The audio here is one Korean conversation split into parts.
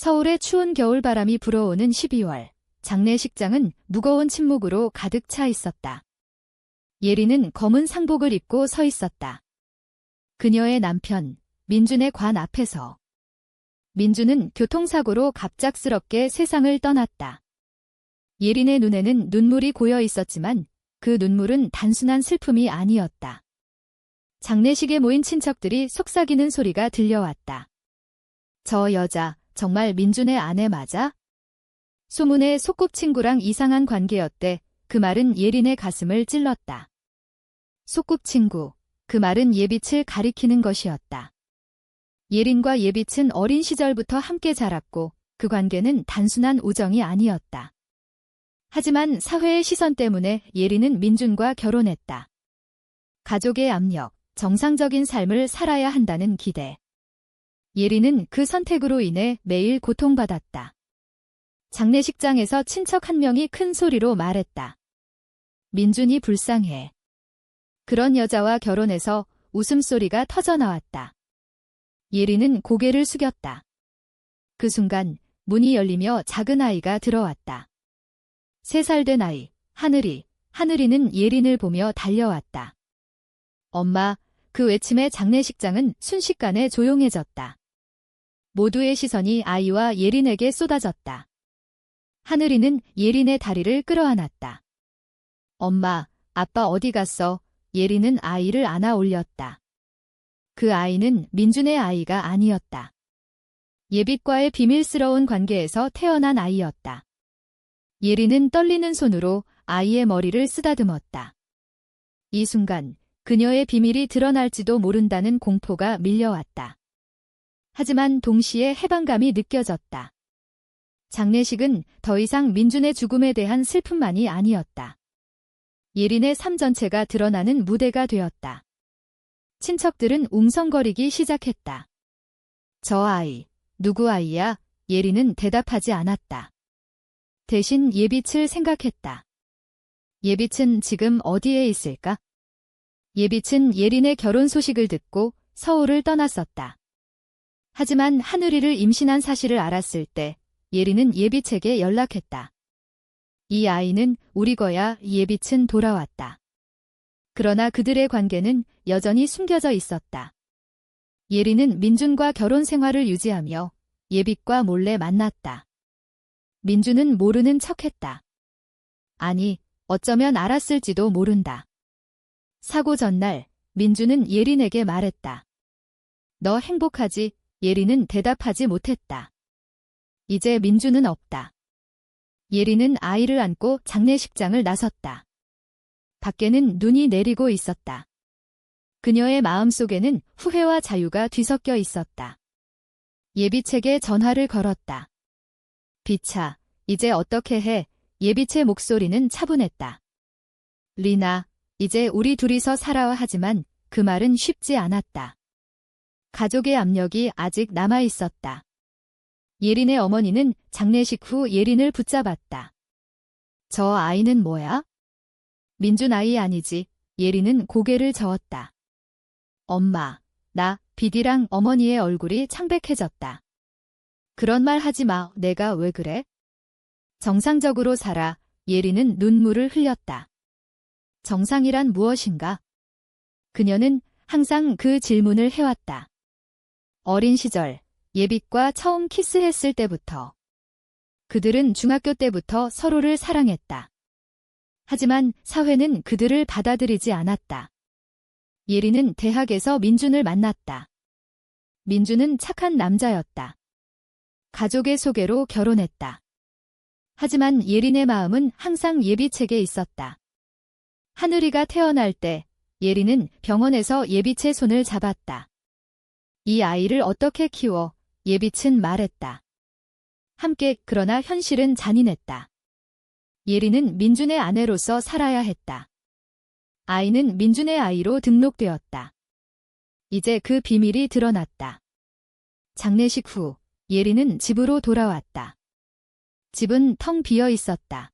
서울의 추운 겨울바람이 불어오는 12월, 장례식장은 무거운 침묵으로 가득 차 있었다. 예리는 검은 상복을 입고 서 있었다. 그녀의 남편, 민준의 관 앞에서. 민준은 교통사고로 갑작스럽게 세상을 떠났다. 예린의 눈에는 눈물이 고여 있었지만 그 눈물은 단순한 슬픔이 아니었다. 장례식에 모인 친척들이 속삭이는 소리가 들려왔다. 저 여자, 정말 민준의 아내 맞아? 소문의 소꿉친구랑 이상한 관계였대. 그 말은 예린의 가슴을 찔렀다. 소꿉친구, 그 말은 예빛을 가리키는 것이었다. 예린과 예빛은 어린 시절부터 함께 자랐고 그 관계는 단순한 우정이 아니었다. 하지만 사회의 시선 때문에 예린은 민준과 결혼했다. 가족의 압력, 정상적인 삶을 살아야 한다는 기대. 예린은 그 선택으로 인해 매일 고통받았다. 장례식장에서 친척 한 명이 큰 소리로 말했다. 민준이 불쌍해. 그런 여자와 결혼해서 웃음소리가 터져나왔다. 예린은 고개를 숙였다. 그 순간 문이 열리며 작은 아이가 들어왔다. 3살 된 아이, 하늘이는 예린을 보며 달려왔다. 엄마, 그 외침에 장례식장은 순식간에 조용해졌다. 모두의 시선이 아이와 예린에게 쏟아졌다. 하늘이는 예린의 다리를 끌어안았다. 엄마, 아빠 어디 갔어? 예린은 아이를 안아 올렸다. 그 아이는 민준의 아이가 아니었다. 예빛과의 비밀스러운 관계에서 태어난 아이였다. 예린은 떨리는 손으로 아이의 머리를 쓰다듬었다. 이 순간 그녀의 비밀이 드러날지도 모른다는 공포가 밀려왔다. 하지만 동시에 해방감이 느껴졌다. 장례식은 더 이상 민준의 죽음에 대한 슬픔만이 아니었다. 예린의 삶 전체가 드러나는 무대가 되었다. 친척들은 웅성거리기 시작했다. 저 아이, 누구 아이야? 예린은 대답하지 않았다. 대신 예빛을 생각했다. 예빛은 지금 어디에 있을까? 예빛은 예린의 결혼 소식을 듣고 서울을 떠났었다. 하지만 하늘이를 임신한 사실을 알았을 때 예린은 예빛에게 연락했다. 이 아이는 우리 거야. 예빛은 돌아왔다. 그러나 그들의 관계는 여전히 숨겨져 있었다. 예린은 민준과 결혼 생활을 유지하며 예빛과 몰래 만났다. 민준은 모르는 척했다. 아니, 어쩌면 알았을지도 모른다. 사고 전날 민준은 예린에게 말했다. 너 행복하지? 예린은 대답하지 못했다. 이제 민준은 없다. 예린은 아이를 안고 장례식장을 나섰다. 밖에는 눈이 내리고 있었다. 그녀의 마음속에는 후회와 자유가 뒤섞여 있었다. 예빛에게 전화를 걸었다. 빛아, 이제 어떻게 해? 예빛의 목소리는 차분했다. 리나, 이제 우리 둘이서 살아야 하지만 그 말은 쉽지 않았다. 가족의 압력이 아직 남아 있었다. 예린의 어머니는 장례식 후 예린을 붙잡았다. 저 아이는 뭐야? 민준 아이 아니지. 예린은 고개를 저었다. 엄마, 나, 비디랑 어머니의 얼굴이 창백해졌다. 그런 말 하지 마. 내가 왜 그래? 정상적으로 살아. 예린은 눈물을 흘렸다. 정상이란 무엇인가? 그녀는 항상 그 질문을 해왔다. 어린 시절, 예빛과 처음 키스했을 때부터. 그들은 중학교 때부터 서로를 사랑했다. 하지만 사회는 그들을 받아들이지 않았다. 예린은 대학에서 민준을 만났다. 민준은 착한 남자였다. 가족의 소개로 결혼했다. 하지만 예린의 마음은 항상 예빛에게 있었다. 하늘이가 태어날 때 예린은 병원에서 예빛의 손을 잡았다. 이 아이를 어떻게 키워? 예빛은 말했다. 함께. 그러나 현실은 잔인했다. 예린은 민준의 아내로서 살아야 했다. 아이는 민준의 아이로 등록되었다. 이제 그 비밀이 드러났다. 장례식 후 예린은 집으로 돌아왔다. 집은 텅 비어 있었다.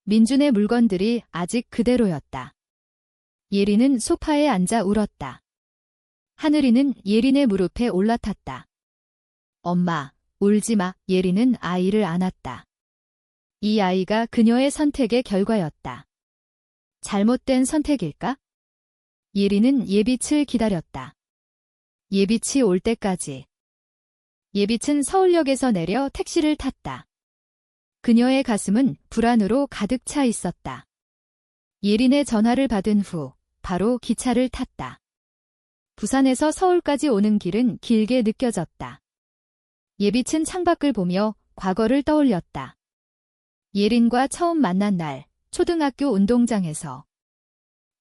민준의 물건들이 아직 그대로였다. 예린은 소파에 앉아 울었다. 하늘이는 예린의 무릎에 올라탔다. 엄마, 울지 마. 예린은 아이를 안았다. 이 아이가 그녀의 선택의 결과였다. 잘못된 선택일까? 예린은 예빛을 기다렸다. 예빛이 올 때까지. 예빛은 서울역에서 내려 택시를 탔다. 그녀의 가슴은 불안으로 가득 차 있었다. 예린의 전화를 받은 후 바로 기차를 탔다. 부산에서 서울까지 오는 길은 길게 느껴졌다. 예빛은 창밖을 보며 과거를 떠올렸다. 예린과 처음 만난 날, 초등학교 운동장에서.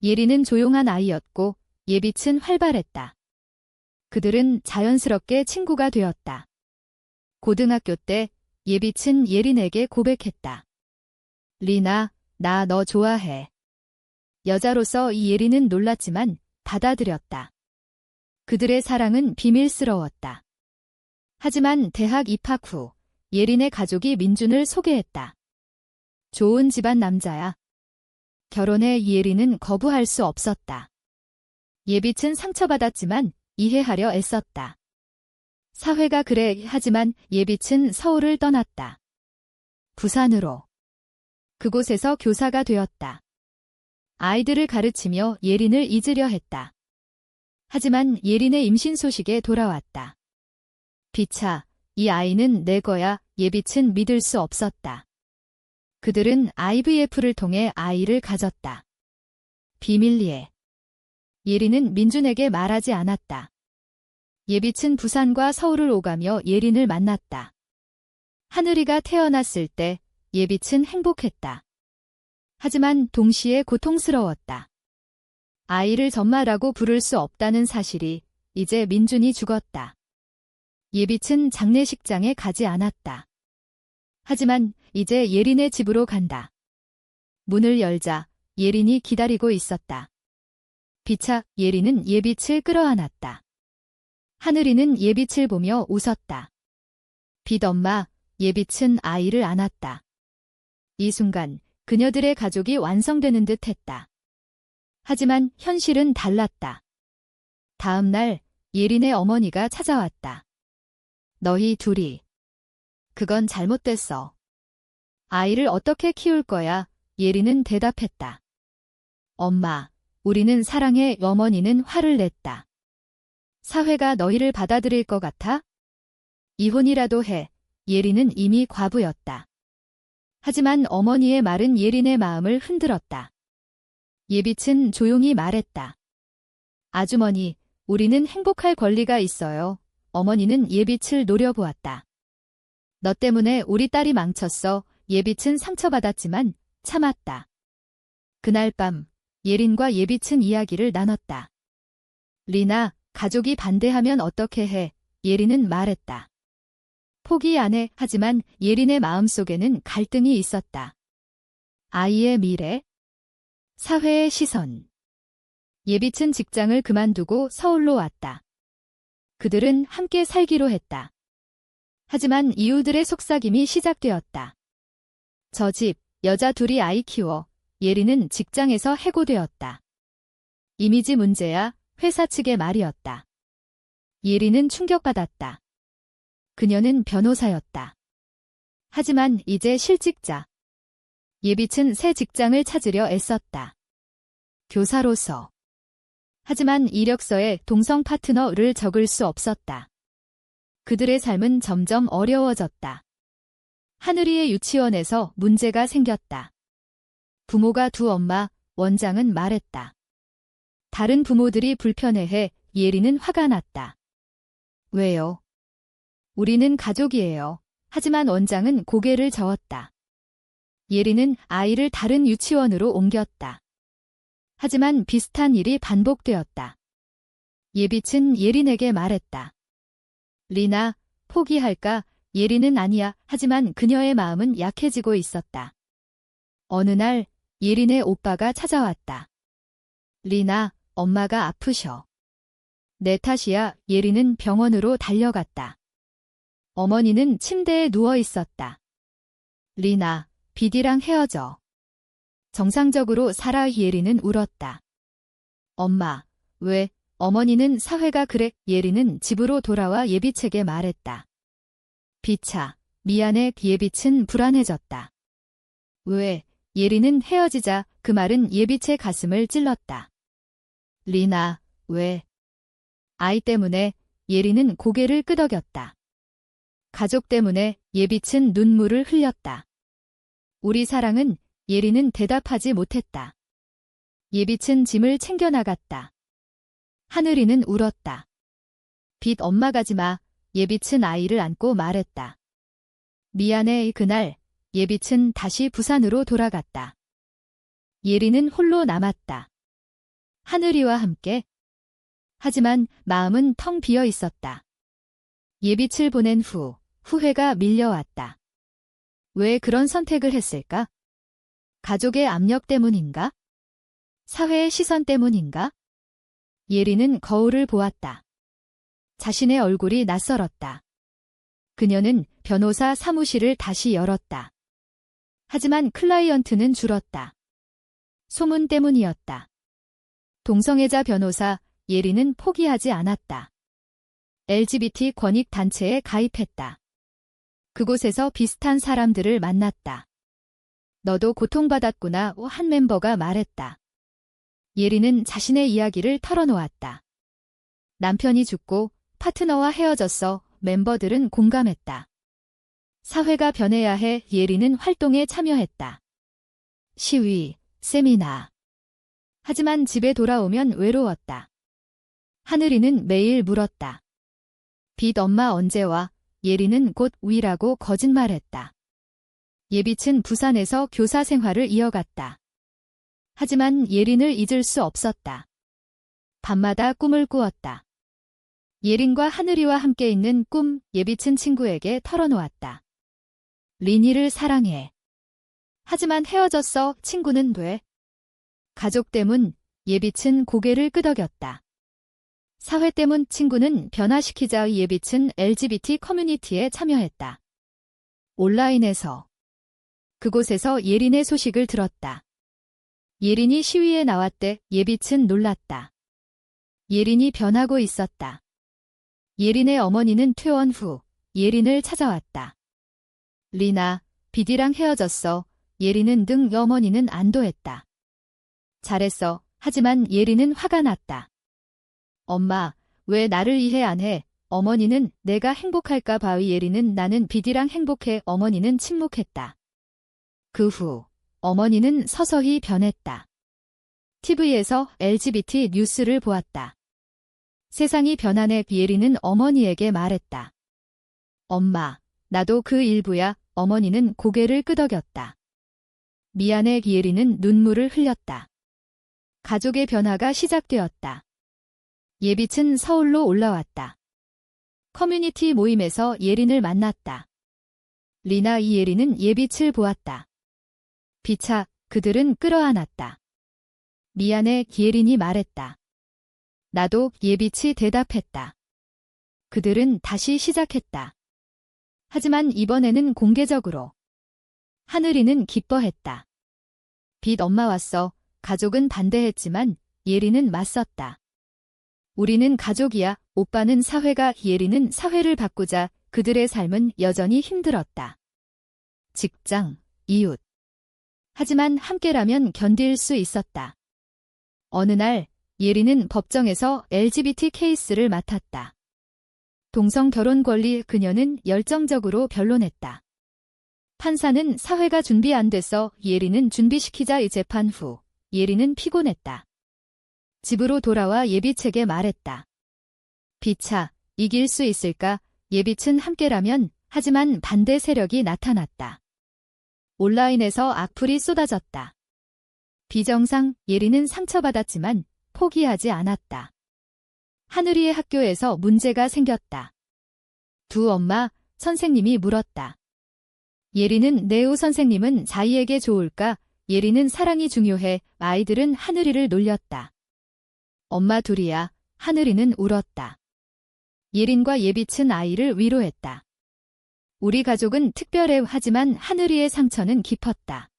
예린은 조용한 아이였고 예빛은 활발했다. 그들은 자연스럽게 친구가 되었다. 고등학교 때 예빛은 예린에게 고백했다. 리나, 나 너 좋아해. 여자로서 이 예린은 놀랐지만 받아들였다. 그들의 사랑은 비밀스러웠다. 하지만 대학 입학 후 예린의 가족이 민준을 소개했다. 좋은 집안 남자야. 결혼에 예린은 거부할 수 없었다. 예빛은 상처받았지만 이해하려 애썼다. 사회가 그래 하지만 예빛은 서울을 떠났다. 부산으로. 그곳에서 교사가 되었다. 아이들을 가르치며 예린을 잊으려 했다. 하지만 예린의 임신 소식에 돌아왔다. 비차, 이 아이는 내 거야. 예빛은 믿을 수 없었다. 그들은 IVF를 통해 아이를 가졌다. 비밀리에. 예린은 민준에게 말하지 않았다. 예빛은 부산과 서울을 오가며 예린을 만났다. 하늘이가 태어났을 때 예빛은 행복했다. 하지만 동시에 고통스러웠다. 아이를 전마라고 부를 수 없다는 사실이 이제 민준이 죽었다. 예빛은 장례식장에 가지 않았다. 하지만 이제 예린의 집으로 간다. 문을 열자 예린이 기다리고 있었다. 비차 예린은 예빛을 끌어안았다. 하늘이는 예빛을 보며 웃었다. 빛 엄마, 예빛은 아이를 안았다. 이 순간 그녀들의 가족이 완성되는 듯 했다. 하지만 현실은 달랐다. 다음 날 예린의 어머니가 찾아왔다. 너희 둘이. 그건 잘못됐어. 아이를 어떻게 키울 거야? 예린은 대답했다. 엄마, 우리는 사랑해. 어머니는 화를 냈다. 사회가 너희를 받아들일 것 같아? 이혼이라도 해. 예린은 이미 과부였다. 하지만 어머니의 말은 예린의 마음을 흔들었다. 예빛은 조용히 말했다. 아주머니, 우리는 행복할 권리가 있어요. 어머니는 예빛을 노려보았다. 너 때문에 우리 딸이 망쳤어. 예빛은 상처받았지만 참았다. 그날 밤 예린과 예빛은 이야기를 나눴다. 리나, 가족이 반대하면 어떻게 해? 예린은 말했다. 포기 안 해. 하지만 예린의 마음속에는 갈등이 있었다. 아이의 미래? 사회의 시선. 예빛은 직장을 그만두고 서울로 왔다. 그들은 함께 살기로 했다. 하지만 이유들의 속삭임이 시작되었다. 저 집, 여자 둘이 아이 키워. 예린은 직장에서 해고되었다. 이미지 문제야. 회사 측의 말이었다. 예린은 충격받았다. 그녀는 변호사였다. 하지만 이제 실직자. 예빛은 새 직장을 찾으려 애썼다. 교사로서. 하지만 이력서에 동성 파트너를 적을 수 없었다. 그들의 삶은 점점 어려워졌다. 하늘이의 유치원에서 문제가 생겼다. 부모가 두 엄마, 원장은 말했다. 다른 부모들이 불편해해. 예린은 화가 났다. 왜요? 우리는 가족이에요. 하지만 원장은 고개를 저었다. 예린은 아이를 다른 유치원으로 옮겼다. 하지만 비슷한 일이 반복되었다. 예빛은 예린에게 말했다. 리나, 포기할까? 예린은 아니야. 하지만 그녀의 마음은 약해지고 있었다. 어느 날 예린의 오빠가 찾아왔다. 리나, 엄마가 아프셔. 내 탓이야. 예린은 병원으로 달려갔다. 어머니는 침대에 누워 있었다. 리나, 비디랑 헤어져. 정상적으로 살아. 예린은 울었다. 엄마, 왜? 어머니는 사회가 그래. 예린은 집으로 돌아와 예빛에게 말했다. 비차, 미안해. 예빛은 불안해졌다. 왜? 예린은 헤어지자 그 말은 예빛의 가슴을 찔렀다. 리나, 왜? 아이 때문에. 예린은 고개를 끄덕였다. 가족 때문에. 예빛은 눈물을 흘렸다. 우리 사랑은. 예린은 대답하지 못했다. 예빛은 짐을 챙겨 나갔다. 하늘이는 울었다. 빛 엄마 가지마. 예빛은 아이를 안고 말했다. 미안해. 그날 예빛은 다시 부산으로 돌아갔다. 예린은 홀로 남았다. 하늘이와 함께. 하지만 마음은 텅 비어 있었다. 예빛을 보낸 후 후회가 밀려왔다. 왜 그런 선택을 했을까? 가족의 압력 때문인가? 사회의 시선 때문인가? 예린은 거울을 보았다. 자신의 얼굴이 낯설었다. 그녀는 변호사 사무실을 다시 열었다. 하지만 클라이언트는 줄었다. 소문 때문이었다. 동성애자 변호사. 예린은 포기하지 않았다. LGBT 권익 단체에 가입했다. 그곳에서 비슷한 사람들을 만났다. 너도 고통받았구나. 한 멤버가 말했다. 예린은 자신의 이야기를 털어놓았다. 남편이 죽고 파트너와 헤어졌어. 멤버들은 공감했다. 사회가 변해야 해. 예린은 활동에 참여했다. 시위, 세미나. 하지만 집에 돌아오면 외로웠다. 하늘이는 매일 물었다. 빛 엄마 언제 와? 예린은 곧 위라고 거짓말했다. 예빛은 부산에서 교사 생활을 이어갔다. 하지만 예린을 잊을 수 없었다. 밤마다 꿈을 꾸었다. 예린과 하늘이와 함께 있는 꿈. 예빛은 친구에게 털어놓았다. 리니를 사랑해. 하지만 헤어졌어. 친구는 돼. 가족 때문. 예빛은 고개를 끄덕였다. 사회 때문. 친구는 변화시키자. 예빛은 LGBT 커뮤니티에 참여했다. 온라인에서. 그곳에서 예린의 소식을 들었다. 예린이 시위에 나왔대. 예빛은 놀랐다. 예린이 변하고 있었다. 예린의 어머니는 퇴원 후 예린을 찾아왔다. 리나, 빛이랑 헤어졌어. 예린은 등. 어머니는 안도했다. 잘했어. 하지만 예린은 화가 났다. 엄마, 왜 나를 이해 안 해? 어머니는 내가 행복할까 봐. 예린은 나는 빛이랑 행복해. 어머니는 침묵했다. 그 후 어머니는 서서히 변했다. TV에서 LGBT 뉴스를 보았다. 세상이 변하네. 예린은 어머니에게 말했다. 엄마, 나도 그 일부야. 어머니는 고개를 끄덕였다. 미안해. 예린은 눈물을 흘렸다. 가족의 변화가 시작되었다. 예빛은 서울로 올라왔다. 커뮤니티 모임에서 예린을 만났다. 리나. 이 예린은 예빛을 보았다. 비차, 그들은 끌어안았다. 미안해. 예린이 말했다. 나도. 예빛이 대답했다. 그들은 다시 시작했다. 하지만 이번에는 공개적으로. 하늘이는 기뻐했다. 빛 엄마 왔어. 가족은 반대했지만 예린은 맞섰다. 우리는 가족이야. 오빠는 사회가. 예린은 사회를 바꾸자. 그들의 삶은 여전히 힘들었다. 직장, 이웃. 하지만 함께라면 견딜 수 있었다. 어느 날 예린은 법정에서 LGBT 케이스를 맡았다. 동성 결혼 권리. 그녀는 열정적으로 변론했다. 판사는 사회가 준비 안 됐어. 예린은 준비시키자. 이 재판 후 예린은 피곤했다. 집으로 돌아와 예빛에게 말했다. 빛아, 이길 수 있을까? 예빛은 함께라면. 하지만 반대 세력이 나타났다. 온라인에서 악플이 쏟아졌다. 비정상. 예린은 상처받았지만 포기하지 않았다. 하늘이의 학교에서 문제가 생겼다. 두 엄마, 선생님이 물었다. 예린은 네오 선생님은 자이에게 좋을까? 예린은 사랑이 중요해. 아이들은 하늘이를 놀렸다. 엄마 둘이야. 하늘이는 울었다. 예린과 예빛은 아이를 위로했다. 우리 가족은 특별해. 하지만 하늘이의 상처는 깊었다.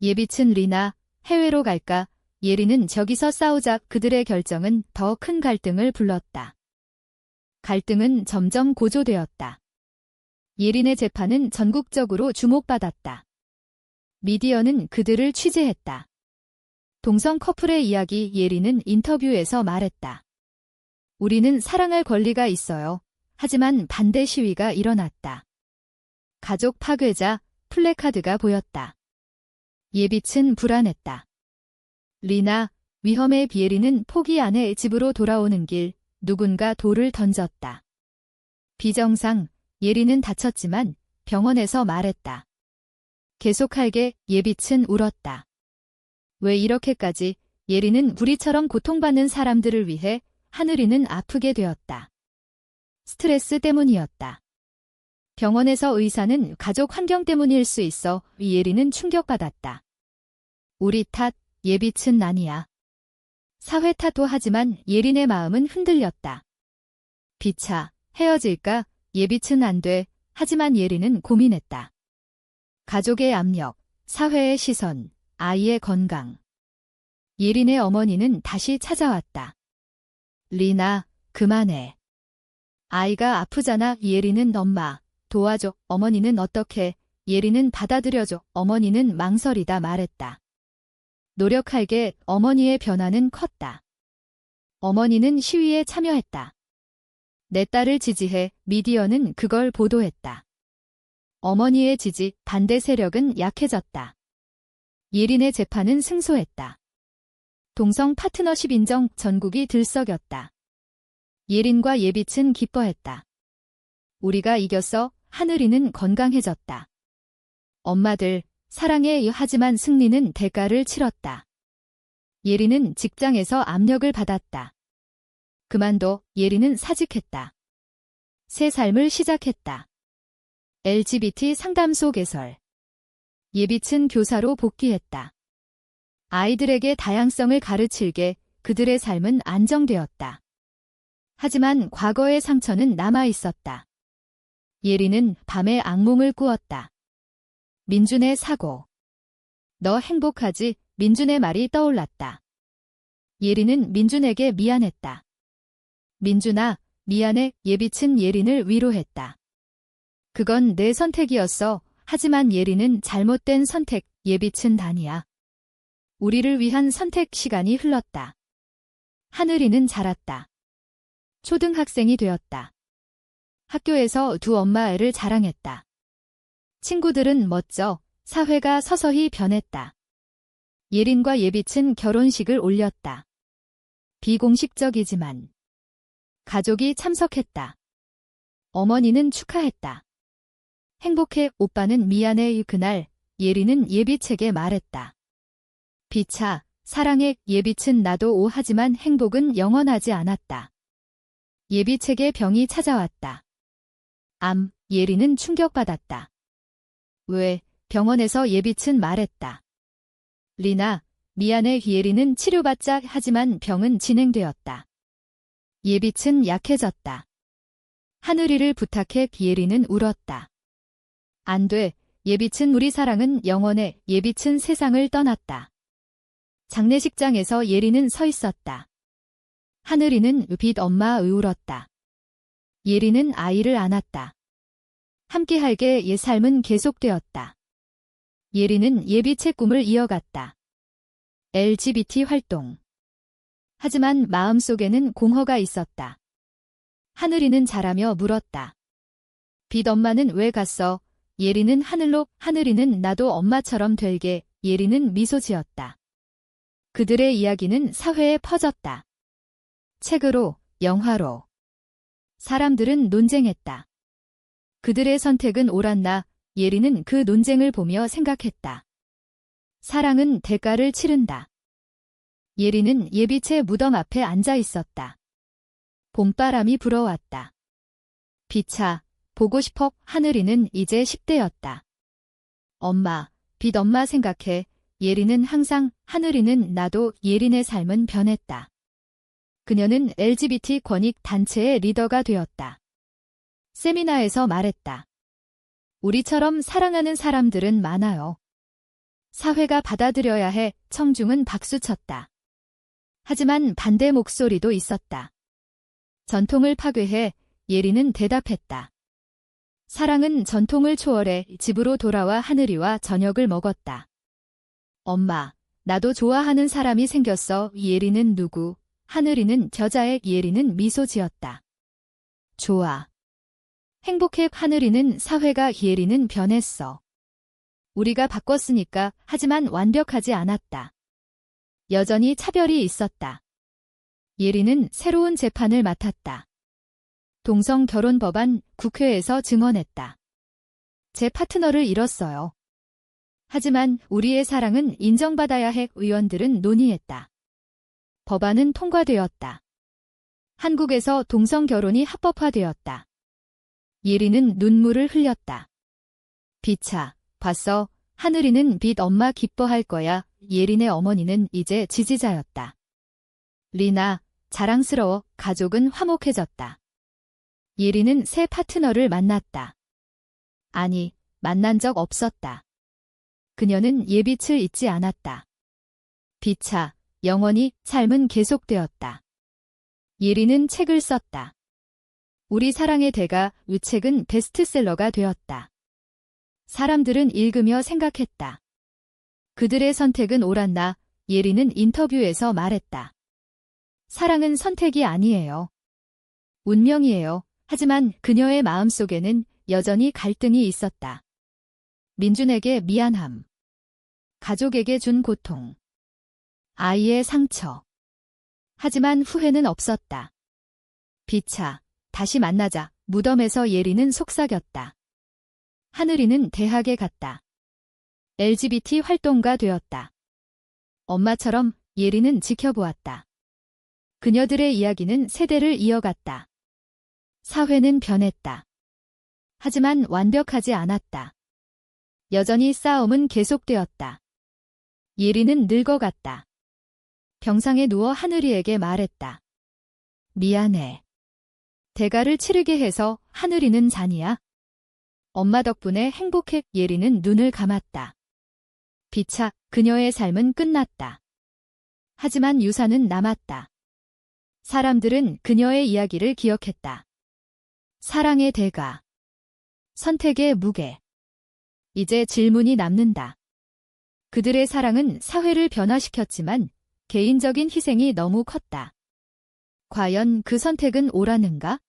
예빛은 리나, 해외로 갈까? 예린은 저기서 싸우자. 그들의 결정은 더 큰 갈등을 불렀다. 갈등은 점점 고조되었다. 예린의 재판은 전국적으로 주목받았다. 미디어는 그들을 취재했다. 동성 커플의 이야기 예린은 인터뷰에서 말했다. 우리는 사랑할 권리가 있어요. 하지만 반대 시위가 일어났다. 가족 파괴자 플래카드가 보였다. 예빛은 불안했다. 리나, 위험에 비에리는 포기 안에 집으로 돌아오는 길, 누군가 돌을 던졌다. 비정상, 예린은 다쳤지만 병원에서 말했다. 계속할게, 예빛은 울었다. 왜 이렇게까지, 예린은 우리처럼 고통받는 사람들을 위해 하늘이는 아프게 되었다. 스트레스 때문이었다. 병원에서 의사는 가족 환경 때문일 수 있어 예린은 충격받았다. 우리 탓, 예빛은 아니야. 사회 탓도 하지만 예린의 마음은 흔들렸다. 비차, 헤어질까? 예빛은 안 돼. 하지만 예린은 고민했다. 가족의 압력, 사회의 시선, 아이의 건강. 예린의 어머니는 다시 찾아왔다. 리나, 그만해. 아이가 아프잖아. 예린은 엄마, 도와줘. 어머니는 어떻게? 예린은 받아들여줘. 어머니는 망설이다 말했다. 노력할게. 어머니의 변화는 컸다. 어머니는 시위에 참여했다. 내 딸을 지지해. 미디어는 그걸 보도했다. 어머니의 지지, 반대 세력은 약해졌다. 예린의 재판은 승소했다. 동성 파트너십 인정, 전국이 들썩였다. 예린과 예빛은 기뻐했다. 우리가 이겼어. 하늘이는 건강해졌다. 엄마들, 사랑해. 하지만 승리는 대가를 치렀다. 예린은 직장에서 압력을 받았다. 그만둬. 예린은 사직했다. 새 삶을 시작했다. LGBT 상담소 개설. 예빛은 교사로 복귀했다. 아이들에게 다양성을 가르칠게. 그들의 삶은 안정되었다. 하지만 과거의 상처는 남아 있었다. 예린은 밤에 악몽을 꾸었다. 민준의 사고. 너 행복하지? 민준의 말이 떠올랐다. 예린은 민준에게 미안했다. 민준아, 미안해. 예빛은 예린을 위로했다. 그건 내 선택이었어. 하지만 예린은 잘못된 선택, 예빛은 아니야. 우리를 위한 선택. 시간이 흘렀다. 하늘이는 자랐다. 초등학생이 되었다. 학교에서 두 엄마를 자랑했다. 친구들은 멋져. 사회가 서서히 변했다. 예린과 예빛은 결혼식을 올렸다. 비공식적이지만 가족이 참석했다. 어머니는 축하했다. 행복해. 오빠는 미안해. 그날 예린은 예빛에게 말했다. 비차, 사랑해. 예빛은 나도 오. 하지만 행복은 영원하지 않았다. 예빛에게 병이 찾아왔다. 암, 예린은 충격받았다. 왜? 병원에서 예빛은 말했다. 리나, 미안해. 예린은 치료받자. 하지만 병은 진행되었다. 예빛은 약해졌다. 하늘이를 부탁해. 예린은 울었다. 안 돼. 예빛은 우리 사랑은 영원해. 예빛은 세상을 떠났다. 장례식장에서 예린은 서 있었다. 하늘이는 빛 엄마 울었다. 예린은 아이를 안았다. 함께할게. 예 삶은 계속되었다. 예린은 예빛의 꿈을 이어갔다. LGBT 활동. 하지만 마음속에는 공허가 있었다. 하늘이는 자라며 물었다. 빛 엄마는 왜 갔어? 예린은 하늘로. 하늘이는 나도 엄마처럼 될게. 예린은 미소 지었다. 그들의 이야기는 사회에 퍼졌다. 책으로, 영화로. 사람들은 논쟁했다. 그들의 선택은 옳았나? 예린은 그 논쟁을 보며 생각했다. 사랑은 대가를 치른다. 예린은 예빛의 무덤 앞에 앉아 있었다. 봄바람이 불어왔다. 비차, 보고 싶어. 하늘이는 이제 10대였다. 엄마, 빛 엄마 생각해. 예린은 항상, 하늘이는 나도. 예린의 삶은 변했다. 그녀는 LGBT 권익 단체의 리더가 되었다. 세미나에서 말했다. 우리처럼 사랑하는 사람들은 많아요. 사회가 받아들여야 해. 청중은 박수쳤다. 하지만 반대 목소리도 있었다. 전통을 파괴해. 예린은 대답했다. 사랑은 전통을 초월해 집으로 돌아와 하늘이와 저녁을 먹었다. 엄마, 나도 좋아하는 사람이 생겼어. 예리는 누구? 하늘이는 겨자에 예리는 미소 지었다. 좋아. 행복해. 하늘이는 사회가 예리는 변했어. 우리가 바꿨으니까. 하지만 완벽하지 않았다. 여전히 차별이 있었다. 예리는 새로운 재판을 맡았다. 동성 결혼 법안 국회에서 증언했다. 제 파트너를 잃었어요. 하지만 우리의 사랑은 인정받아야 해. 의원들은 논의했다. 법안은 통과되었다. 한국에서 동성 결혼이 합법화되었다. 예리는 눈물을 흘렸다. 비차, 봤어. 하늘이는 빛 엄마 기뻐할 거야. 예린의 어머니는 이제 지지자였다. 리나, 자랑스러워. 가족은 화목해졌다. 예리는 새 파트너를 만났다. 아니, 만난 적 없었다. 그녀는 예빛을 잊지 않았다. 비차, 영원히 삶은 계속되었다. 예리는 책을 썼다. 우리 사랑의 대가 이 책은 베스트셀러가 되었다. 사람들은 읽으며 생각했다. 그들의 선택은 옳았나? 예리는 인터뷰에서 말했다. 사랑은 선택이 아니에요. 운명이에요. 하지만 그녀의 마음속에는 여전히 갈등이 있었다. 민준에게 미안함. 가족에게 준 고통. 아이의 상처. 하지만 후회는 없었다. 비차, 다시 만나자. 무덤에서 예리는 속삭였다. 하늘이는 대학에 갔다. LGBT 활동가 되었다. 엄마처럼 예리는 지켜보았다. 그녀들의 이야기는 세대를 이어갔다. 사회는 변했다. 하지만 완벽하지 않았다. 여전히 싸움은 계속되었다. 예리는 늙어갔다. 병상에 누워 하늘이에게 말했다. 미안해. 대가를 치르게 해서. 하늘이는 잔이야. 엄마 덕분에 행복해. 예리는 눈을 감았다. 비차, 그녀의 삶은 끝났다. 하지만 유산은 남았다. 사람들은 그녀의 이야기를 기억했다. 사랑의 대가. 선택의 무게. 이제 질문이 남는다. 그들의 사랑은 사회를 변화시켰지만 개인적인 희생이 너무 컸다. 과연 그 선택은 옳았는가?